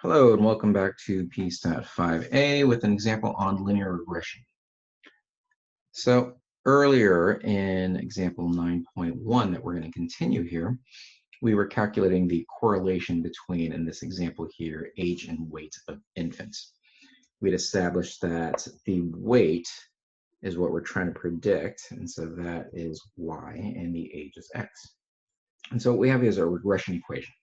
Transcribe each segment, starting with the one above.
Hello and welcome back to PSTAT 5A with an example on linear regression. So earlier in example 9.1 that we're going to continue here, we were calculating the correlation between, in this example here, age and weight of infants. We'd established that the weight is what we're trying to predict, and so that is y, and the age is x. And so what we have is a regression equation.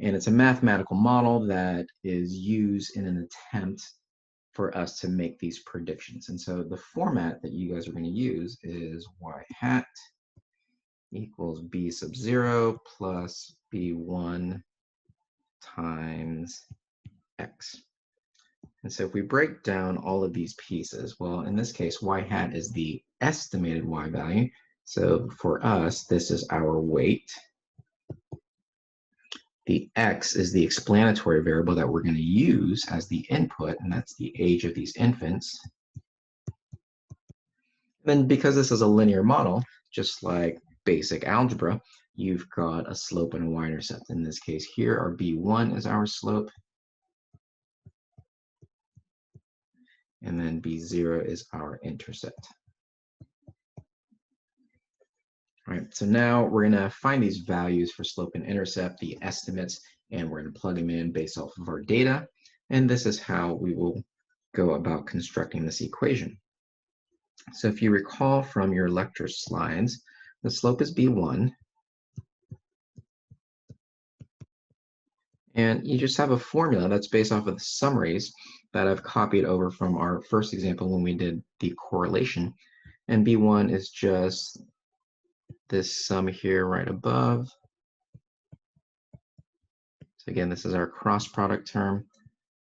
And it's a mathematical model that is used in an attempt for us to make these predictions. And so the format that you guys are going to use is y hat equals b sub 0 plus b1 times x. And so if we break down all of these pieces, well, in this case, y hat is the estimated y value. So for us, this is our weight. The x is the explanatory variable that we're going to use as the input, and that's the age of these infants. Then because this is a linear model, just like basic algebra, you've got a slope and a y-intercept. In this case here, our b1 is our slope, and then b0 is our intercept. All right, so now we're going to find these values for slope and intercept, the estimates, and we're going to plug them in based off of our data. And this is how we will go about constructing this equation. So if you recall from your lecture slides, the slope is b1. And you just have a formula that's based off of the summaries that I've copied over from our first example when we did the correlation. And b1 is just this sum here right above. So again, this is our cross product term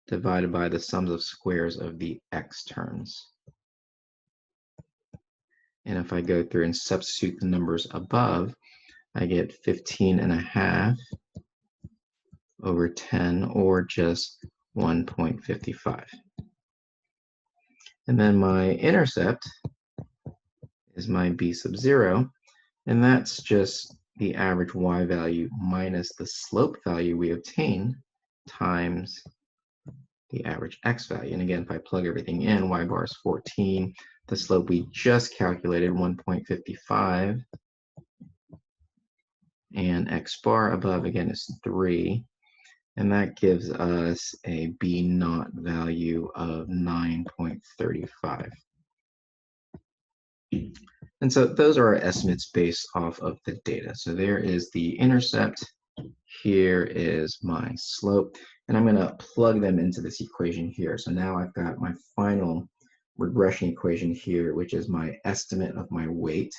divided by the sums of squares of the x terms. And if I go through and substitute the numbers above, I get 15.5 over 10, or just 1.55. And then my intercept is my b sub 0, and that's just the average y value minus the slope value we obtain times the average x value. And again, if I plug everything in, y bar is 14, the slope we just calculated, 1.55, and x bar above again is 3, and that gives us a b naught value of 9.35. And so those are our estimates based off of the data. So there is the intercept, here is my slope, and I'm going to plug them into this equation here. So now I've got my final regression equation here, which is my estimate of my weight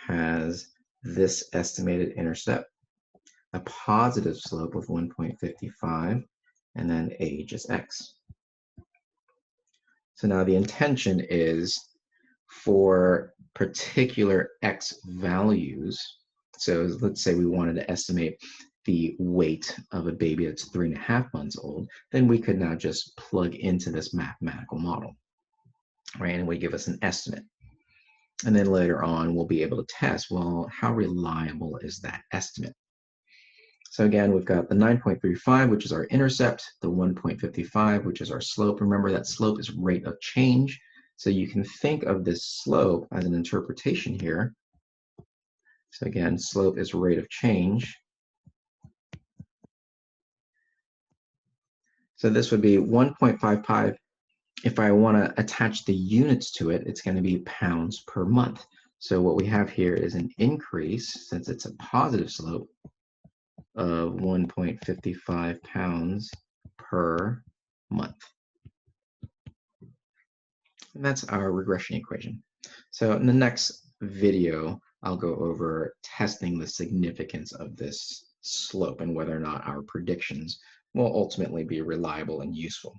has this estimated intercept, a positive slope of 1.55, and then age is x. So now the intention is for particular x values. So let's say we wanted to estimate the weight of a baby that's 3.5 months old, then we could now just plug into this mathematical model, right? And it would give us an estimate. And then later on, we'll be able to test, well, how reliable is that estimate? So again, we've got the 9.35, which is our intercept, the 1.55, which is our slope. Remember that slope is rate of change. So you can think of this slope as an interpretation here. So again, slope is rate of change. So this would be 1.55. If I want to attach the units to it, it's going to be pounds per month. So what we have here is an increase, since it's a positive slope, of 1.55 pounds per month. And that's our regression equation. So in the next video, I'll go over testing the significance of this slope and whether or not our predictions will ultimately be reliable and useful.